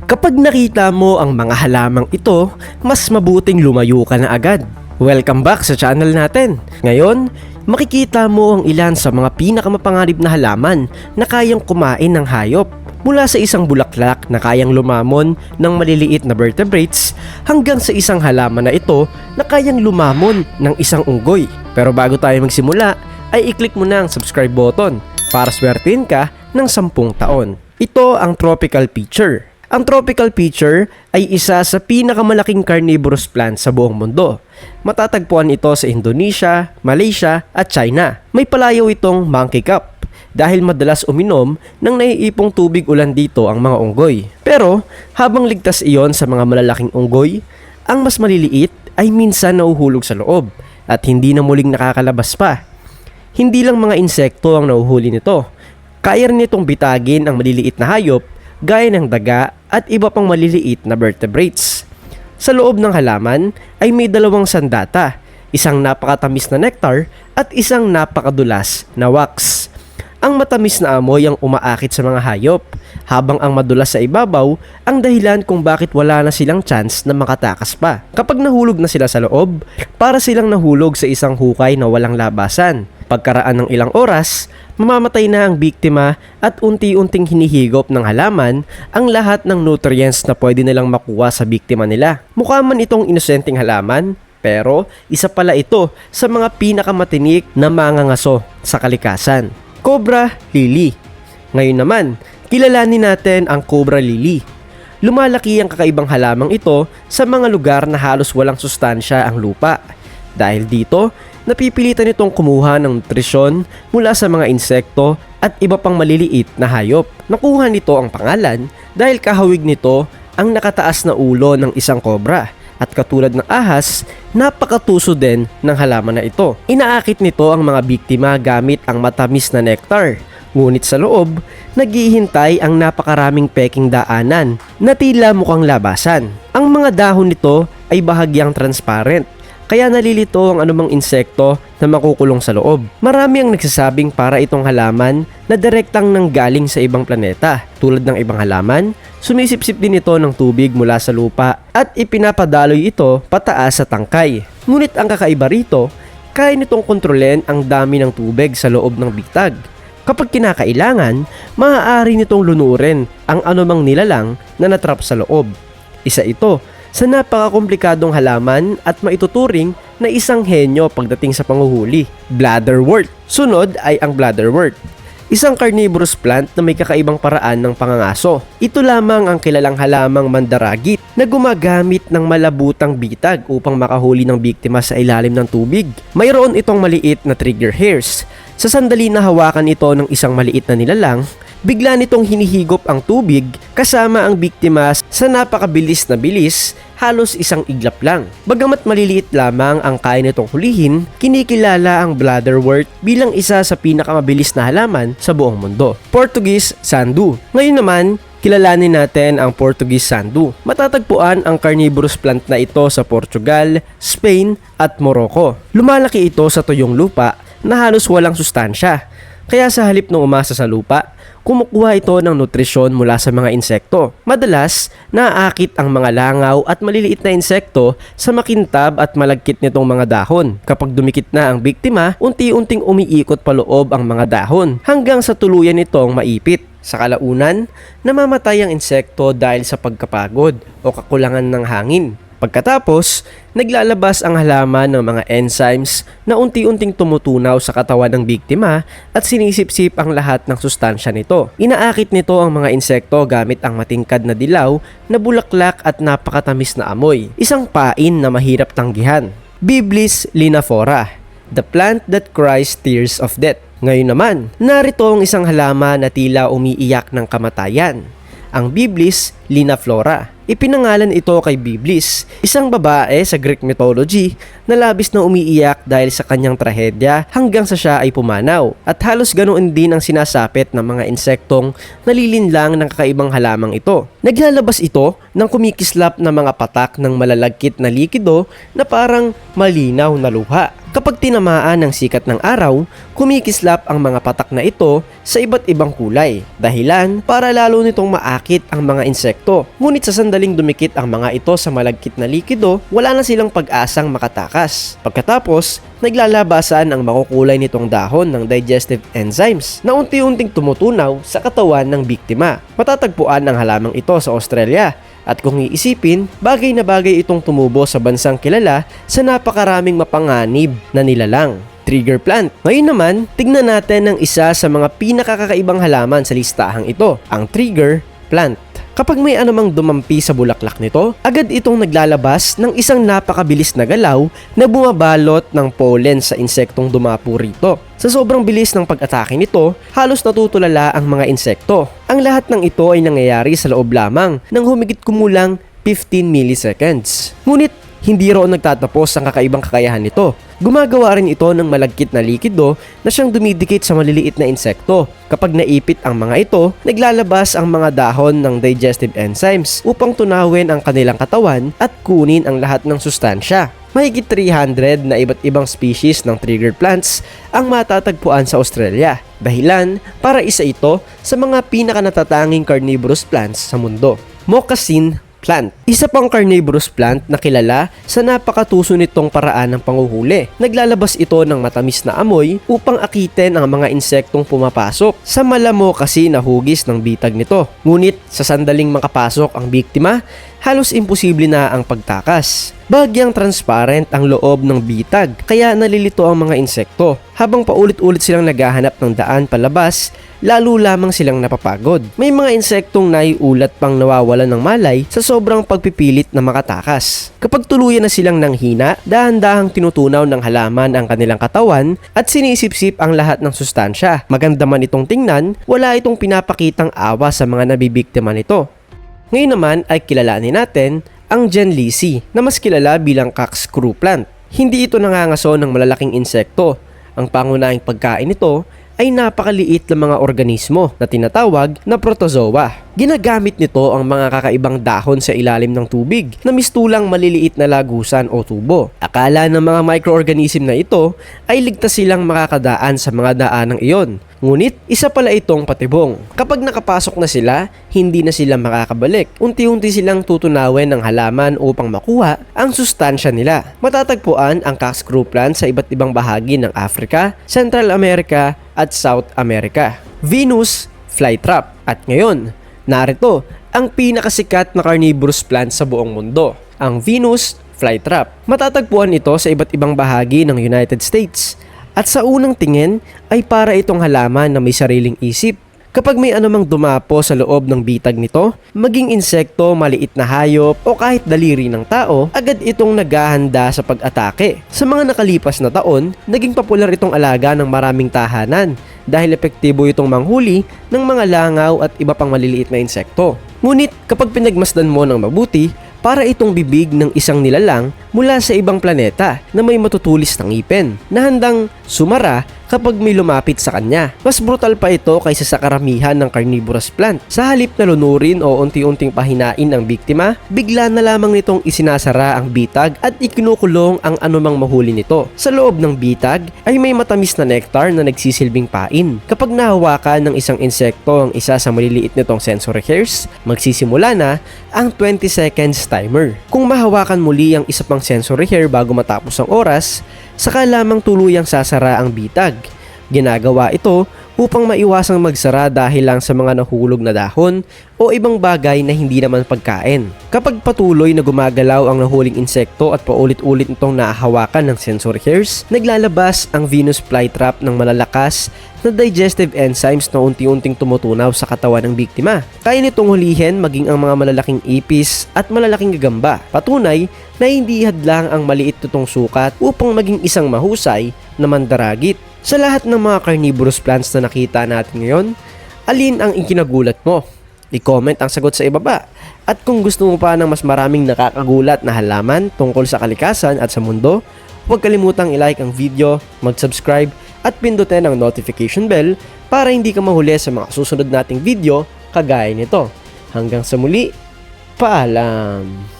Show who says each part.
Speaker 1: Kapag nakita mo ang mga halamang ito, mas mabuting lumayo ka na agad. Welcome back sa channel natin. Ngayon, makikita mo ang ilan sa mga pinakamapanganib na halaman na kayang kumain ng hayop. Mula sa isang bulaklak na kayang lumamon ng maliliit na vertebrates hanggang sa isang halaman na ito na kayang lumamon ng isang unggoy. Pero bago tayo magsimula, ay i-click mo na ang subscribe button para swertein ka ng 10 taon. Ito ang tropical peach. Ang tropical peach ay isa sa pinakamalaking carnivorous plant sa buong mundo. Matatagpuan ito sa Indonesia, Malaysia at China. May palayaw itong monkey cup dahil madalas uminom ng naiipong tubig ulan dito ang mga unggoy. Pero habang ligtas iyon sa mga malalaking unggoy, ang mas maliliit ay minsan nauhulog sa loob at hindi na muling nakakalabas pa. Hindi lang mga insekto ang nauhuli nito. Kaya rin nitong bitagin ang maliliit na hayop gaya ng daga at iba pang maliliit na vertebrates. Sa loob ng halaman ay may dalawang sandata, isang napakatamis na nectar at isang napakadulas na wax. Ang matamis na amoy ang umaakit sa mga hayop, habang ang madulas sa ibabaw ang dahilan kung bakit wala na silang chance na makatakas pa. Kapag nahulog na sila sa loob, para silang nahulog sa isang hukay na walang labasan. Pagkaraan ng ilang oras, mamamatay na ang biktima at unti-unting hinihigop ng halaman ang lahat ng nutrients na pwede nilang makuha sa biktima nila. Mukha man itong inosenteng halaman, pero isa pala ito sa mga pinakamatinik na mangangaso sa kalikasan. Cobra lily. Ngayon naman, kilalanin natin ang cobra lily. Lumalaki ang kakaibang halamang ito sa mga lugar na halos walang sustansya ang lupa. Dahil dito, napipilitan itong kumuha ng nutrisyon mula sa mga insekto at iba pang maliliit na hayop. Nakuha nito ang pangalan dahil kahawig nito ang nakataas na ulo ng isang cobra. At katulad ng ahas, napakatuso din ng halaman na ito. Inaakit nito ang mga biktima gamit ang matamis na nectar. Ngunit sa loob, naghihintay ang napakaraming peking daanan na tila mukhang labasan. Ang mga dahon nito ay bahagyang transparent, kaya nalilito ang anumang insekto na makukulong sa loob. Marami ang nagsasabing para itong halaman na direktang nanggaling sa ibang planeta. Tulad ng ibang halaman, sumisipsip din ito ng tubig mula sa lupa at ipinapadaloy ito pataas sa tangkay. Ngunit ang kakaiba rito, kaya nitong kontrolin ang dami ng tubig sa loob ng bitag. Kapag kinakailangan, maaari nitong lunurin ang anumang nilalang na natrap sa loob. Isa ito sa napakakomplikadong halaman at maituturing na isang henyo pagdating sa panguhuli, bladderwort. Sunod ay ang bladderwort, isang carnivorous plant na may kakaibang paraan ng pangangaso. Ito lamang ang kilalang halamang mandaragit na gumagamit ng malabutang bitag upang makahuli ng biktima sa ilalim ng tubig. Mayroon itong maliit na trigger hairs. Sa sandali na hawakan ito ng isang maliit na nilalang, bigla nitong hinihigop ang tubig kasama ang biktima sa napakabilis na bilis, halos isang iglap lang. Bagamat maliliit lamang ang kaya nitong hulihin, kinikilala ang bladderwort bilang isa sa pinakamabilis na halaman sa buong mundo. Portuguese sandu. Ngayon naman, kilalanin natin ang Portuguese sandu. Matatagpuan ang carnivorous plant na ito sa Portugal, Spain at Morocco. Lumalaki ito sa tuyong lupa na halos walang sustansya. Kaya sa halip ng umasa sa lupa, kumukuha ito ng nutrisyon mula sa mga insekto. Madalas, naaakit ang mga langaw at maliliit na insekto sa makintab at malagkit nitong mga dahon. Kapag dumikit na ang biktima, unti-unting umiikot paloob ang mga dahon hanggang sa tuluyan nitong maipit. Sa kalaunan, namamatay ang insekto dahil sa pagkapagod o kakulangan ng hangin. Pagkatapos, naglalabas ang halaman ng mga enzymes na unti-unting tumutunaw sa katawan ng biktima at sinisipsip ang lahat ng sustansya nito. Inaakit nito ang mga insekto gamit ang matingkad na dilaw na bulaklak at napakatamis na amoy. Isang pain na mahirap tanggihan. Biblis linaphora, the plant that cries tears of death. Ngayon naman, narito ang isang halaman na tila umiiyak ng kamatayan. Ang Biblis linaphora. Ipinangalan ito kay Biblis, isang babae sa Greek mythology na labis na umiiyak dahil sa kanyang trahedya hanggang sa siya ay pumanaw. At halos ganoon din ang sinasapit ng mga insektong nalilinlang ng kakaibang halamang ito. Naglalabas ito ng kumikislap na mga patak ng malalagkit na likido na parang malinaw na luha. Kapag tinamaan ng sikat ng araw, kumikislap ang mga patak na ito sa iba't ibang kulay. Dahilan para lalo nitong maakit ang mga insekto. Ngunit sa sandaling dumikit ang mga ito sa malagkit na likido, wala na silang pag-asang makatakas. Pagkatapos, naglalabasan ang makukulay nitong dahon ng digestive enzymes na unti-unting tumutunaw sa katawan ng biktima. Matatagpuan ang halamang ito sa Australia. At kung iisipin, bagay na bagay itong tumubo sa bansang kilala sa napakaraming mapanganib na nilalang. Trigger plant. Ngayon naman, tignan natin ang isa sa mga pinakakakaibang halaman sa listahang ito, ang trigger plant. Kapag may anumang dumampi sa bulaklak nito, agad itong naglalabas ng isang napakabilis na galaw na bumabalot ng pollen sa insektong dumapo rito. Sa sobrang bilis ng pag-atake nito, halos natutulala ang mga insekto. Ang lahat ng ito ay nangyayari sa loob lamang ng humigit kumulang 15 milliseconds. Ngunit hindi roon nagtatapos ang kakaibang kakayahan nito. Gumagawa rin ito ng malagkit na likido na siyang dumidikit sa maliliit na insekto. Kapag naipit ang mga ito, naglalabas ang mga dahon ng digestive enzymes upang tunawin ang kanilang katawan at kunin ang lahat ng sustansya. Mahigit 300 na iba't ibang species ng trigger plants ang matatagpuan sa Australia. Dahilan para isa ito sa mga pinakanatatanging carnivorous plants sa mundo. Moccasin plant. Isa pang carnivorous plant na kilala sa napakatuso nitong paraan ng panguhuli. Naglalabas ito ng matamis na amoy upang akitin ang mga insektong pumapasok sa malamo kasi na hugis ng bitag nito. Ngunit sa sandaling makapasok ang biktima, halos imposible na ang pagtakas. Bagyang transparent ang loob ng bitag kaya nalilito ang mga insekto. Habang paulit-ulit silang naghahanap ng daan palabas, lalo lamang silang napapagod. May mga insektong naiulat pang nawawalan ng malay sa sobrang pagpipilit na makatakas. Kapag tuluyan na silang nanghina, dahan-dahang tinutunaw ng halaman ang kanilang katawan at sinisipsip ang lahat ng sustansya. Maganda man itong tingnan, wala itong pinapakitang awa sa mga nabibiktima nito. Ngayon naman ay kilalanin natin ang Genlisi na mas kilala bilang corkscrew plant. Hindi ito nangangaso ng malalaking insekto. Ang pangunahing pagkain nito ay napakaliit na mga organismo na tinatawag na protozoa. Ginagamit nito ang mga kakaibang dahon sa ilalim ng tubig na mistulang maliliit na lagusan o tubo. Akala ng mga microorganism na ito ay ligtas silang makakadaan sa mga daanang iyon. Ngunit isa pala itong patibong. Kapag nakapasok na sila, hindi na sila makakabalik. Unti-unti silang tutunawin ng halaman upang makuha ang sustansya nila. Matatagpuan ang corkscrew plant sa iba't ibang bahagi ng Africa, Central America at South America. Venus flytrap. At ngayon, narito ang pinakasikat na carnivorous plant sa buong mundo, ang Venus flytrap. Matatagpuan ito sa iba't ibang bahagi ng United States. At sa unang tingin ay para itong halaman na may sariling isip. Kapag may anumang dumapo sa loob ng bitag nito, maging insekto, maliit na hayop o kahit daliri ng tao, agad itong naghahanda sa pag-atake. Sa mga nakalipas na taon, naging popular itong alaga ng maraming tahanan dahil epektibo itong manghuli ng mga langaw at iba pang maliliit na insekto. Ngunit kapag pinagmasdan mo ng mabuti, para itong bibig ng isang nilalang mula sa ibang planeta na may matutulis na ngipin na handang sumara kapag may lumapit sa kanya. Mas brutal pa ito kaysa sa karamihan ng carnivorous plant. Sa halip na lunurin o unti-unting pahinain ang biktima, bigla na lamang nitong isinasara ang bitag at ikinukulong ang anumang mahuli nito. Sa loob ng bitag ay may matamis na nectar na nagsisilbing pain. Kapag nahawakan ng isang insekto ang isa sa maliliit nitong sensory hairs, magsisimula na ang 20 seconds timer. Kung mahawakan muli ang isa pang sensory hair bago matapos ang oras, saka lamang tuluyang sasara ang bitag. Ginagawa ito upang maiwasang magsara dahil lang sa mga nahulog na dahon o ibang bagay na hindi naman pagkain. Kapag patuloy na gumagalaw ang nahuling insekto at paulit-ulit itong nahahawakan ng sensory hairs, naglalabas ang Venus flytrap ng malalakas na digestive enzymes na unti-unting tumutunaw sa katawan ng biktima. Kaya nitong hulihin maging ang mga malalaking ipis at malalaking gagamba. Patunay na hindi hadlang ang maliit nitong sukat upang maging isang mahusay na mandaragit. Sa lahat ng mga carnivorous plants na nakita natin ngayon, alin ang ikinagulat mo? I-comment ang sagot sa ibaba. At kung gusto mo pa ng mas maraming nakakagulat na halaman tungkol sa kalikasan at sa mundo, huwag kalimutang i-like ang video, mag-subscribe at pindutin ang notification bell para hindi ka mahuli sa mga susunod nating video kagaya nito. Hanggang sa muli, paalam!